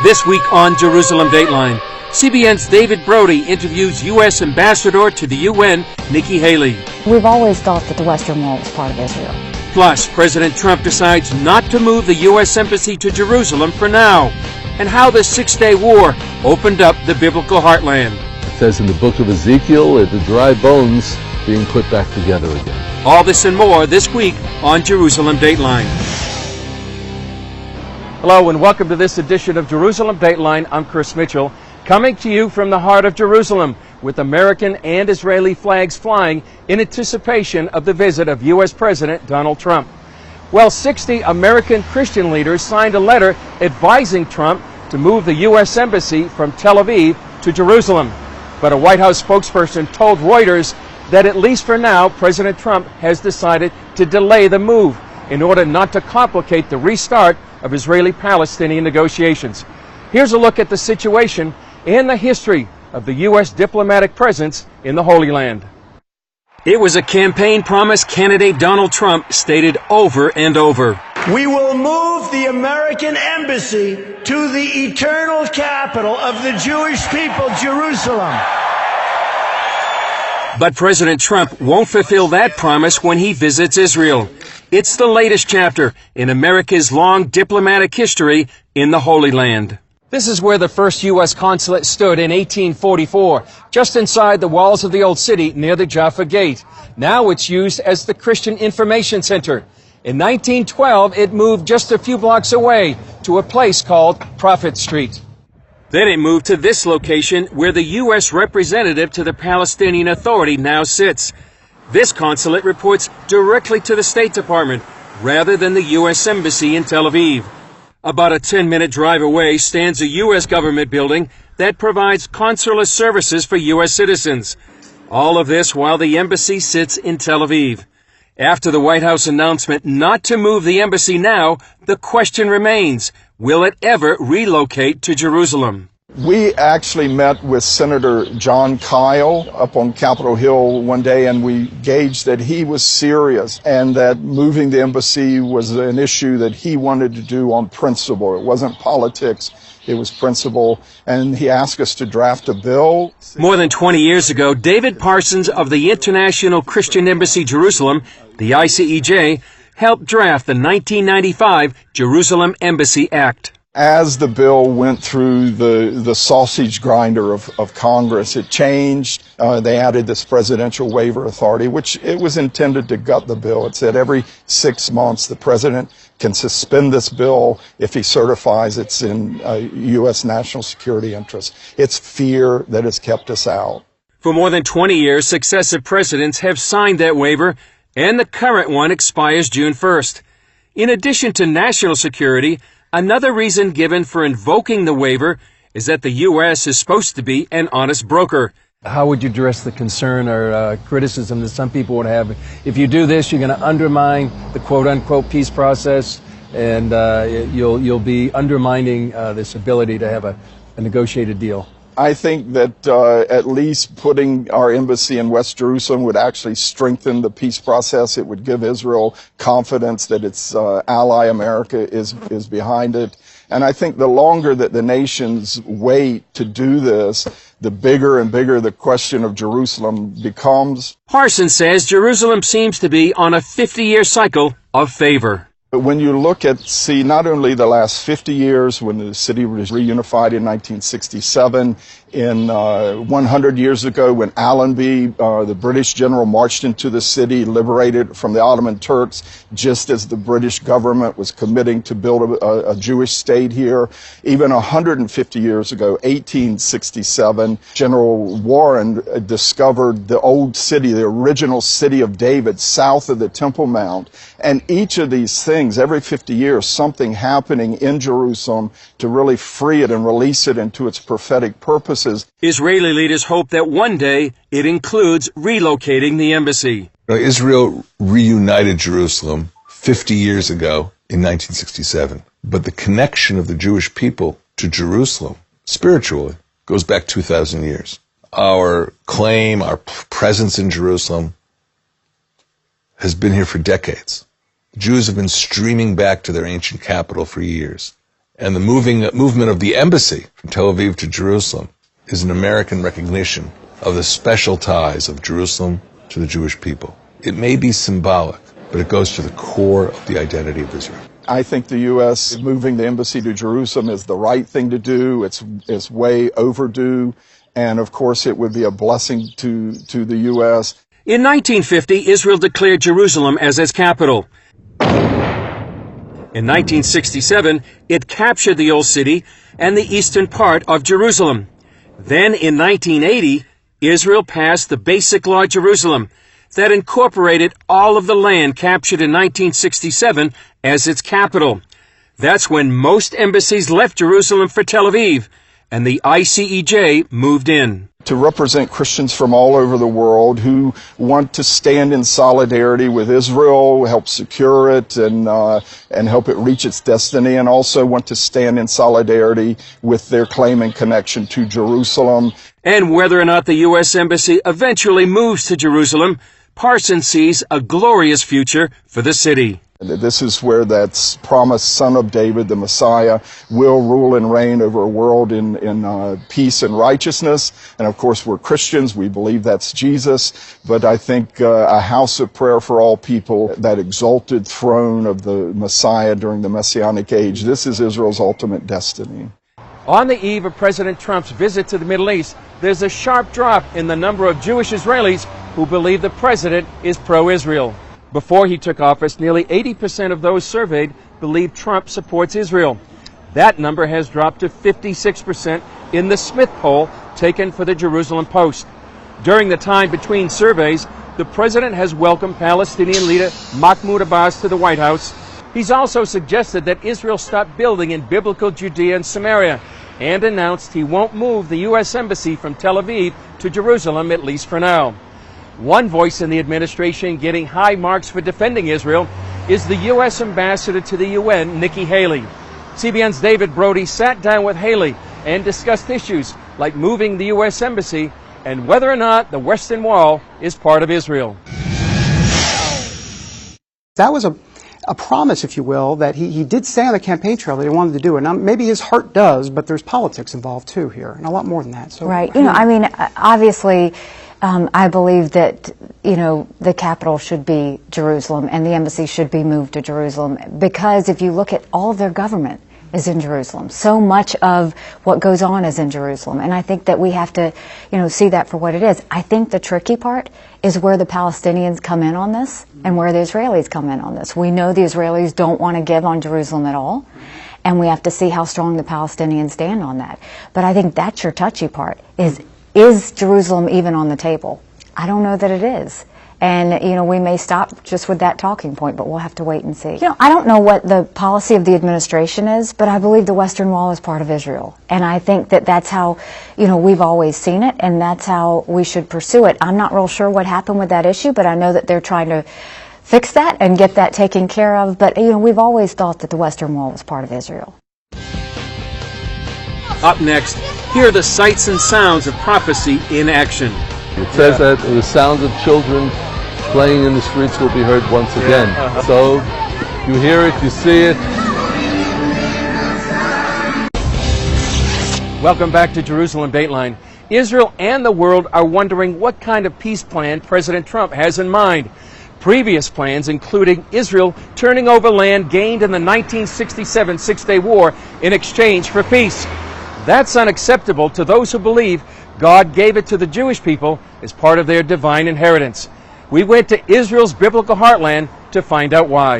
This week on Jerusalem Dateline, CBN's David Brody interviews U.S. Ambassador to the UN, Nikki Haley. We've always thought that the Western Wall was part of Israel. Plus, President Trump decides not to move the U.S. Embassy to Jerusalem for now, and how the Six-Day War opened up the biblical heartland. It says in the book of Ezekiel, the dry bones being put back together again. All this and more this week on Jerusalem Dateline. Hello and welcome to this edition of Jerusalem Dateline. I'm Chris Mitchell, coming to you from the heart of Jerusalem with American and Israeli flags flying in anticipation of the visit of U.S. President Donald Trump. Well, 60 American Christian leaders signed a letter advising Trump to move the U.S. Embassy from Tel Aviv to Jerusalem. But a White House spokesperson told Reuters that at least for now, President Trump has decided to delay the move in order not to complicate the restart of Israeli-Palestinian negotiations. Here's a look at the situation and the history of the U.S. diplomatic presence in the Holy Land. It was a campaign promise candidate Donald Trump stated over and over. We will move the American embassy to the eternal capital of the Jewish people, Jerusalem. But President Trump won't fulfill that promise when he visits Israel. It's the latest chapter in America's long diplomatic history in the Holy Land. This is where the first U.S. consulate stood in 1844, just inside the walls of the old city near the Jaffa Gate. Now it's used as the Christian Information Center. In 1912, it moved just a few blocks away to a place called Prophet Street. Then it moved to this location where the U.S. representative to the Palestinian Authority now sits. This consulate reports directly to the State Department rather than the U.S. Embassy in Tel Aviv. About a 10-minute drive away stands a U.S. government building that provides consular services for U.S. citizens. All of this while the embassy sits in Tel Aviv. After the White House announcement not to move the embassy now, the question remains, will it ever relocate to Jerusalem? We actually met with Senator John Kyle up on Capitol Hill one day, and we gauged that he was serious and that moving the embassy was an issue that he wanted to do on principle. It wasn't politics, it was principle, and he asked us to draft a bill. More than 20 years ago, David Parsons of the International Christian Embassy Jerusalem, the ICEJ, helped draft the 1995 Jerusalem Embassy Act. As the bill went through the sausage grinder of Congress, it changed. They added this presidential waiver authority, which it was intended to gut the bill. It said every 6 months the president can suspend this bill if he certifies it's in U.S. national security interest. It's fear that has kept us out. For more than 20 years, successive presidents have signed that waiver, and the current one expires June 1st. In addition to national security, another reason given for invoking the waiver is that the U.S. is supposed to be an honest broker. How would you address the concern or criticism that some people would have? If you do this, you're going to undermine the quote-unquote peace process, and you'll be undermining this ability to have a negotiated deal. I think that at least putting our embassy in West Jerusalem would actually strengthen the peace process. It would give Israel confidence that its ally America is behind it. And I think the longer that the nations wait to do this, the bigger and bigger the question of Jerusalem becomes. Parsons says Jerusalem seems to be on a 50-year cycle of favor. But when you look at, not only the last 50 years when the city was reunified in 1967, in 100 years ago when Allenby, the British general, marched into the city, liberated from the Ottoman Turks, just as the British government was committing to build a Jewish state here. Even 150 years ago, 1867, General Warren discovered the old city, the original city of David, south of the Temple Mount. And each of these things, every 50 years, something happening in Jerusalem to really free it and release it into its prophetic purposes. Israeli leaders hope that one day it includes relocating the embassy. Israel reunited Jerusalem 50 years ago in 1967, but the connection of the Jewish people to Jerusalem, spiritually, goes back 2,000 years. Our claim, our presence in Jerusalem has been here for decades. Jews have been streaming back to their ancient capital for years. And the movement of the embassy from Tel Aviv to Jerusalem is an American recognition of the special ties of Jerusalem to the Jewish people. It may be symbolic, but it goes to the core of the identity of Israel. I think the U.S. moving the embassy to Jerusalem is the right thing to do. It's way overdue. And of course, it would be a blessing to the U.S. In 1950, Israel declared Jerusalem as its capital. In 1967, it captured the Old City and the eastern part of Jerusalem. Then in 1980, Israel passed the Basic Law Jerusalem that incorporated all of the land captured in 1967 as its capital. That's when most embassies left Jerusalem for Tel Aviv, and the ICEJ moved in. To represent Christians from all over the world who want to stand in solidarity with Israel, help secure it, and help it reach its destiny, and also want to stand in solidarity with their claim and connection to Jerusalem. And whether or not the U.S. Embassy eventually moves to Jerusalem, Parsons sees a glorious future for the city. This is where that promised son of David, the Messiah, will rule and reign over a world in peace and righteousness. And of course, we're Christians. We believe that's Jesus. But I think a house of prayer for all people, that exalted throne of the Messiah during the Messianic age, this is Israel's ultimate destiny. On the eve of President Trump's visit to the Middle East, there's a sharp drop in the number of Jewish Israelis who believe the president is pro-Israel. Before he took office, nearly 80% of those surveyed believe Trump supports Israel. That number has dropped to 56% in the Smith poll taken for the Jerusalem Post. During the time between surveys, the president has welcomed Palestinian leader Mahmoud Abbas to the White House. He's also suggested that Israel stop building in biblical Judea and Samaria, and announced he won't move the U.S. Embassy from Tel Aviv to Jerusalem, at least for now. One voice in the administration getting high marks for defending Israel is the U.S. Ambassador to the UN, Nikki Haley. CBN's David Brody sat down with Haley and discussed issues like moving the U.S. Embassy and whether or not the Western Wall is part of Israel. That was a promise, if you will, that he did say on the campaign trail that he wanted to do it. Now, maybe his heart does, but there's politics involved too here, and a lot more than that. So, right. Obviously, I believe that, the capital should be Jerusalem and the embassy should be moved to Jerusalem, because if you look at all of their government is in Jerusalem. So much of what goes on is in Jerusalem. And I think that we have to, see that for what it is. I think the tricky part is where the Palestinians come in on this and where the Israelis come in on this. We know the Israelis don't want to give on Jerusalem at all. And we have to see how strong the Palestinians stand on that. But I think that's your touchy part, is Jerusalem even on the table? I don't know that it is. And, we may stop just with that talking point, but we'll have to wait and see. I don't know what the policy of the administration is, but I believe the Western Wall is part of Israel. And I think that that's how, we've always seen it, and that's how we should pursue it. I'm not real sure what happened with that issue, but I know that they're trying to fix that and get that taken care of. But, we've always thought that the Western Wall was part of Israel. Up next, hear the sights and sounds of prophecy in action. It says that the sounds of children playing in the streets will be heard once again. So you hear it, you see it. Welcome back to Jerusalem Dateline. Israel and the world are wondering what kind of peace plan President Trump has in mind. Previous plans including Israel turning over land gained in the 1967 Six-Day War in exchange for peace. That's unacceptable to those who believe God gave it to the Jewish people as part of their divine inheritance. We went to Israel's biblical heartland to find out why.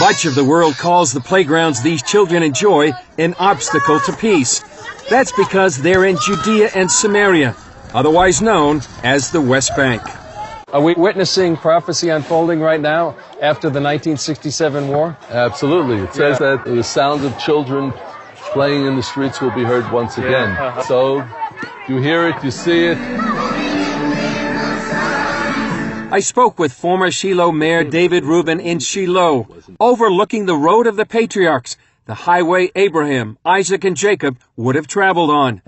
Much of the world calls the playgrounds these children enjoy an obstacle to peace. That's because they're in Judea and Samaria, otherwise known as the West Bank. Are we witnessing prophecy unfolding right now after the 1967 war? Absolutely. It says that the sounds of children playing in the streets will be heard once again. So you hear it, you see it. I spoke with former Shiloh Mayor David Rubin in Shiloh, overlooking the road of the patriarchs, the highway Abraham, Isaac, and Jacob would have traveled on.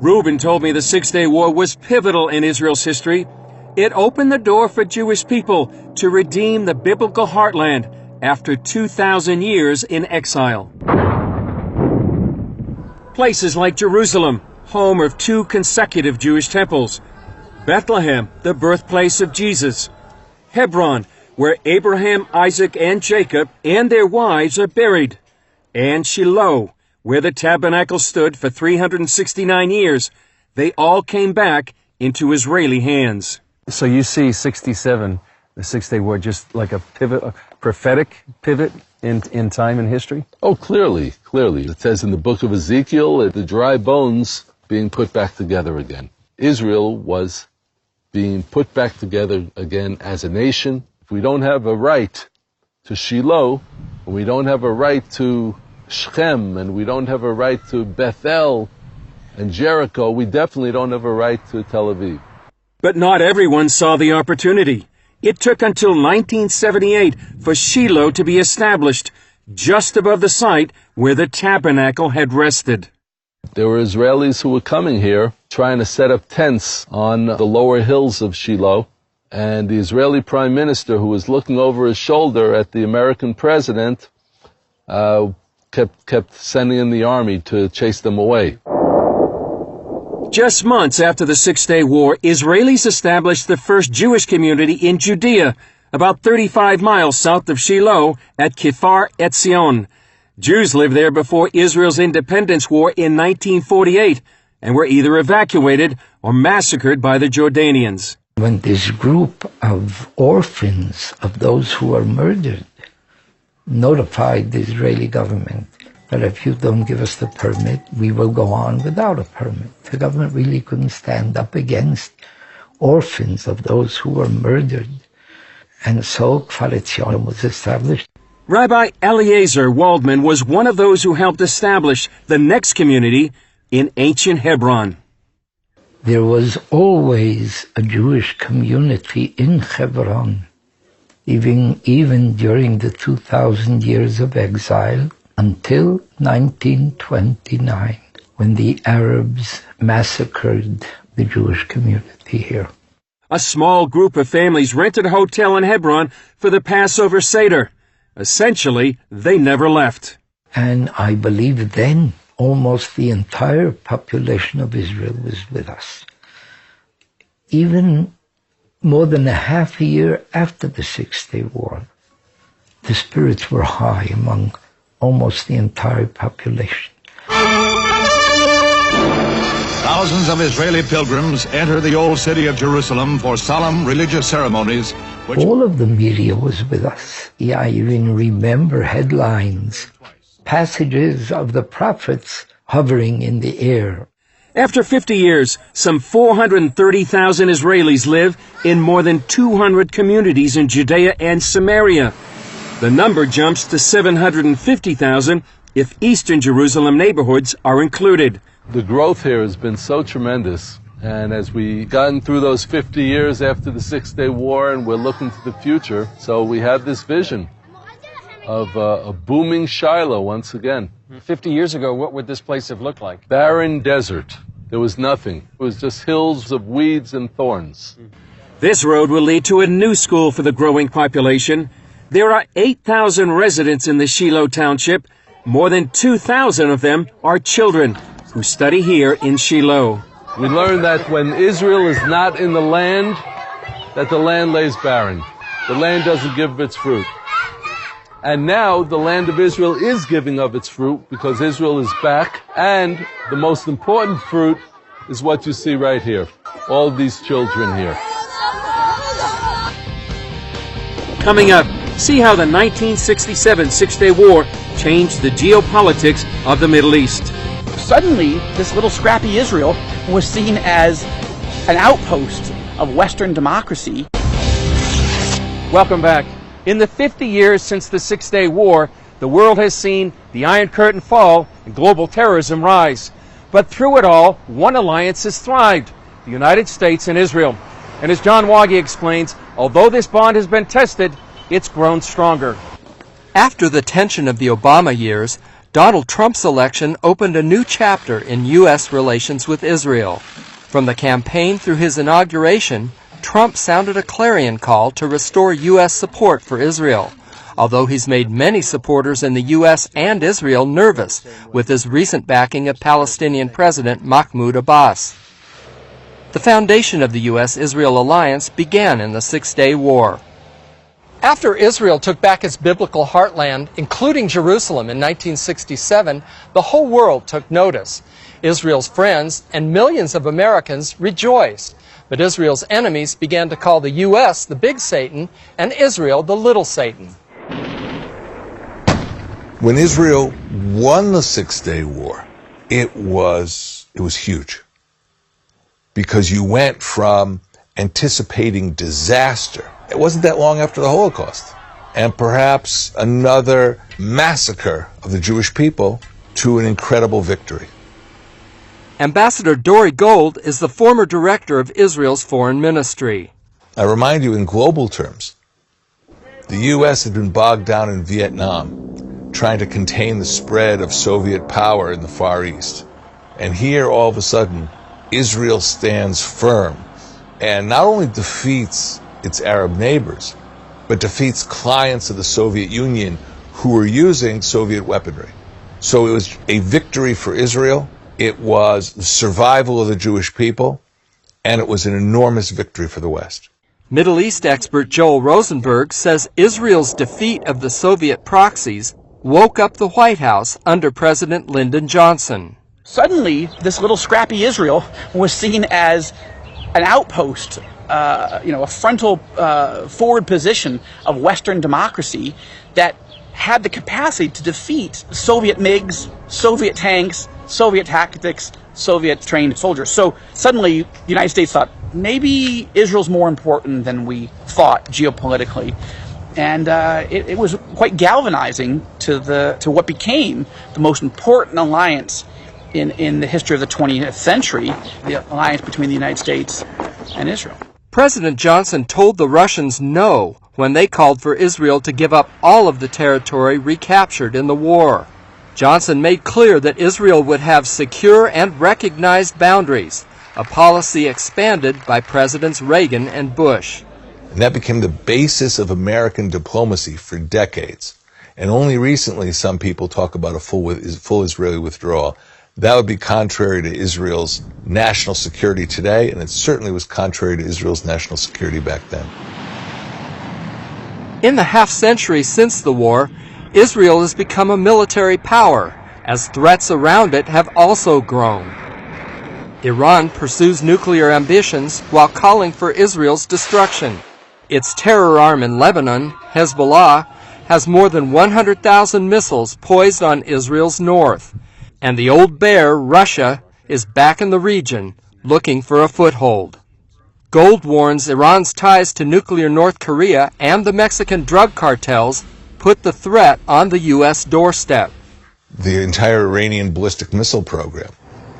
Rubin told me the Six-Day War was pivotal in Israel's history. It opened the door for Jewish people to redeem the biblical heartland after 2,000 years in exile. Places like Jerusalem, home of 2 consecutive Jewish temples. Bethlehem, the birthplace of Jesus. Hebron, where Abraham, Isaac, and Jacob and their wives are buried. And Shiloh, where the tabernacle stood for 369 years. They all came back into Israeli hands. So you see 67, the Six-Day War, just like a pivot, a prophetic pivot in time and history? Oh, clearly. It says in the book of Ezekiel, the dry bones being put back together again. Israel was being put back together again as a nation. If we don't have a right to Shiloh, and we don't have a right to Shechem, and we don't have a right to Bethel and Jericho, we definitely don't have a right to Tel Aviv. But not everyone saw the opportunity. It took until 1978 for Shiloh to be established, just above the site where the tabernacle had rested. There were Israelis who were coming here, trying to set up tents on the lower hills of Shiloh, and the Israeli Prime Minister, who was looking over his shoulder at the American president, kept sending in the army to chase them away. Just months after the Six-Day War, Israelis established the first Jewish community in Judea, about 35 miles south of Shiloh at Kfar Etzion. Jews lived there before Israel's independence war in 1948 and were either evacuated or massacred by the Jordanians. When this group of orphans of those who were murdered notified the Israeli government that if you don't give us the permit, we will go on without a permit. The government really couldn't stand up against orphans of those who were murdered. And so Kfar Etzion was established. Rabbi Eliezer Waldman was one of those who helped establish the next community in ancient Hebron. There was always a Jewish community in Hebron, even during the 2,000 years of exile, until 1929, when the Arabs massacred the Jewish community here. A small group of families rented a hotel in Hebron for the Passover Seder. Essentially, they never left. And I believe then almost the entire population of Israel was with us. Even more than a half a year after the Six-Day War, the spirits were high among almost the entire population. Thousands of Israeli pilgrims enter the old city of Jerusalem for solemn religious ceremonies. All of the media was with us. Yeah, I even remember headlines, passages of the prophets hovering in the air. After 50 years, some 430,000 Israelis live in more than 200 communities in Judea and Samaria. The number jumps to 750,000 if Eastern Jerusalem neighborhoods are included. The growth here has been so tremendous, and as we gotten through those 50 years after the Six-Day War and we're looking to the future, so we have this vision of a booming Shiloh once again. 50 years ago, what would this place have looked like? Barren desert. There was nothing. It was just hills of weeds and thorns. This road will lead to a new school for the growing population. There are 8,000 residents in the Shiloh Township. More than 2,000 of them are children who study here in Shiloh. We learned that when Israel is not in the land, that the land lays barren. The land doesn't give its fruit. And now the land of Israel is giving of its fruit because Israel is back. And the most important fruit is what you see right here. All these children here. Coming up, see how the 1967 Six-Day War changed the geopolitics of the Middle East. Suddenly, this little scrappy Israel was seen as an outpost of Western democracy. Welcome back. In the 50 years since the Six-Day War, the world has seen the Iron Curtain fall and global terrorism rise. But through it all, one alliance has thrived, the United States and Israel. And as John Waggy explains, although this bond has been tested, it's grown stronger. After the tension of the Obama years, Donald Trump's election opened a new chapter in U.S. relations with Israel. From the campaign through his inauguration, Trump sounded a clarion call to restore U.S. support for Israel, although he's made many supporters in the U.S. and Israel nervous with his recent backing of Palestinian President Mahmoud Abbas. The foundation of the U.S.-Israel alliance began in the Six-Day War. After Israel took back its biblical heartland, including Jerusalem in 1967, the whole world took notice. Israel's friends and millions of Americans rejoiced, but Israel's enemies began to call the U.S. the big Satan and Israel the little Satan. When Israel won the Six-Day War, it was huge. Because you went from anticipating disaster. It wasn't that long after the Holocaust, and perhaps another massacre of the Jewish people, to an incredible victory. Ambassador Dory Gold is the former director of Israel's foreign ministry. I remind you, in global terms, the U.S. had been bogged down in Vietnam, trying to contain the spread of Soviet power in the Far East. And here, all of a sudden, Israel stands firm and not only defeats its Arab neighbors, but defeats clients of the Soviet Union who were using Soviet weaponry. So it was a victory for Israel, it was the survival of the Jewish people, and it was an enormous victory for the West. Middle East expert Joel Rosenberg says Israel's defeat of the Soviet proxies woke up the White House under President Lyndon Johnson. Suddenly, this little scrappy Israel was seen as an outpost, a frontal forward position of Western democracy that had the capacity to defeat Soviet MiGs, Soviet tanks, Soviet tactics, Soviet-trained soldiers. So suddenly, the United States thought, maybe Israel's more important than we thought geopolitically. And it was quite galvanizing to what became the most important alliance in the history of the 20th century, the alliance between the United States and Israel. President Johnson told the Russians no when they called for Israel to give up all of the territory recaptured in the war. Johnson made clear that Israel would have secure and recognized boundaries, a policy expanded by Presidents Reagan and Bush. And that became the basis of American diplomacy for decades. And only recently some people talk about a full Israeli withdrawal. That would be contrary to Israel's national security today, and it certainly was contrary to Israel's national security back then. In the half-century since the war, Israel has become a military power, as threats around it have also grown. Iran pursues nuclear ambitions while calling for Israel's destruction. Its terror arm in Lebanon, Hezbollah, has more than 100,000 missiles poised on Israel's north. And the old bear, Russia, is back in the region, looking for a foothold. Gold warns Iran's ties to nuclear North Korea and the Mexican drug cartels put the threat on the U.S. doorstep. The entire Iranian ballistic missile program,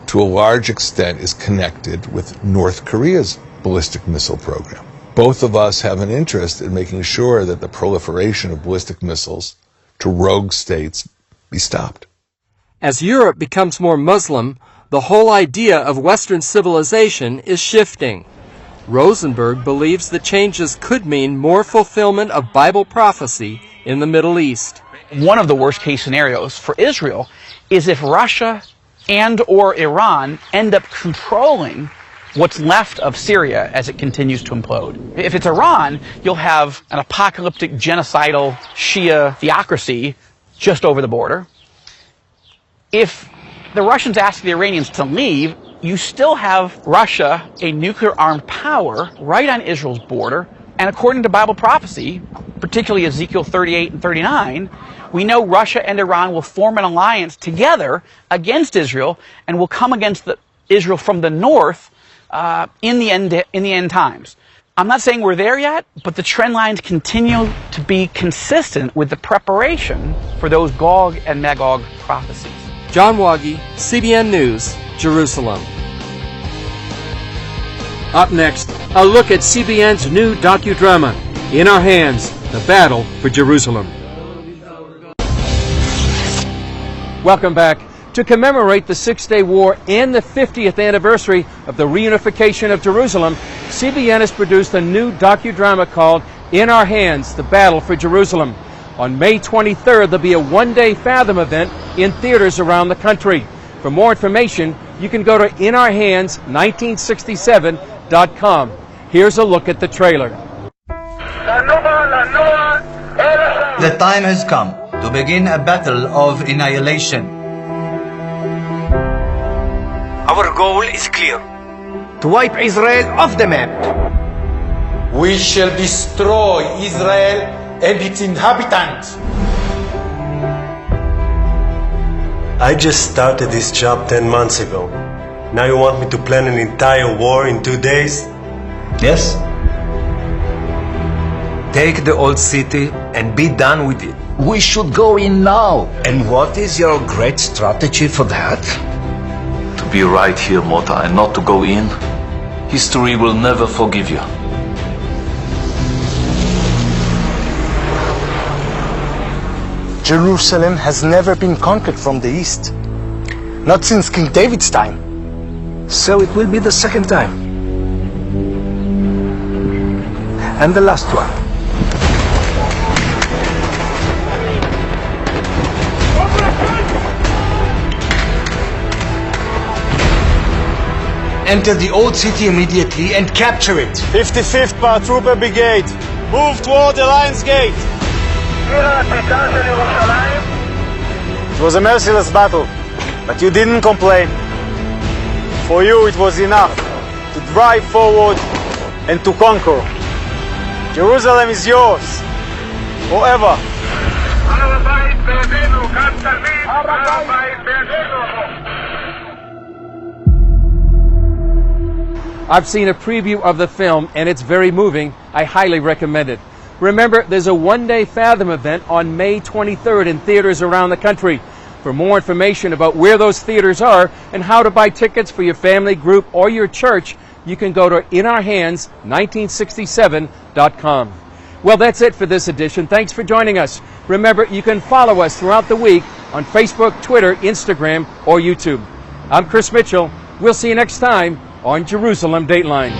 to a large extent, is connected with North Korea's ballistic missile program. Both of us have an interest in making sure that the proliferation of ballistic missiles to rogue states be stopped. As Europe becomes more Muslim, the whole idea of Western civilization is shifting. Rosenberg believes the changes could mean more fulfillment of Bible prophecy in the Middle East. One of the worst-case scenarios for Israel is if Russia and or Iran end up controlling what's left of Syria as it continues to implode. If it's Iran, you'll have an apocalyptic, genocidal Shia theocracy just over the border. If the Russians ask the Iranians to leave, you still have Russia, a nuclear-armed power, right on Israel's border. And according to Bible prophecy, particularly Ezekiel 38 and 39, we know Russia and Iran will form an alliance together against Israel and will come against Israel from the north in the end times. I'm not saying we're there yet, but the trend lines continue to be consistent with the preparation for those Gog and Magog prophecies. John Waggy, CBN News, Jerusalem. Up next, a look at CBN's new docudrama, In Our Hands, The Battle for Jerusalem. Welcome back. To commemorate the Six-Day War and the 50th anniversary of the reunification of Jerusalem, CBN has produced a new docudrama called In Our Hands, The Battle for Jerusalem. On May 23rd, there'll be a one-day Fathom event in theaters around the country. For more information, you can go to inourhands1967.com. Here's a look at the trailer. The time has come to begin a battle of annihilation. Our goal is clear: To wipe Israel off the map. we shall destroy Israel and its inhabitants. I just started this job 10 months ago. Now you want me to plan an entire war in 2 days? Yes? Take the old city and be done with it. We should go in now. And what is your great strategy for that? To be right here, Mota, and not to go in. History will never forgive you. Jerusalem has never been conquered from the east. Not since King David's time. So it will be the second time. And the last one. Enter the old city immediately and capture it. 55th Paratrooper Brigade, move toward the Lion's Gate. It was a merciless battle, but you didn't complain. For you it was enough to drive forward and to conquer. Jerusalem is yours, forever. I've seen a preview of the film, and it's very moving. I highly recommend it. Remember, there's a one-day Fathom event on May 23rd in theaters around the country. For more information about where those theaters are and how to buy tickets for your family, group, or your church, you can go to inourhands1967.com. Well, that's it for this edition. Thanks for joining us. Remember, you can follow us throughout the week on Facebook, Twitter, Instagram, or YouTube. I'm Chris Mitchell. We'll see you next time on Jerusalem Dateline.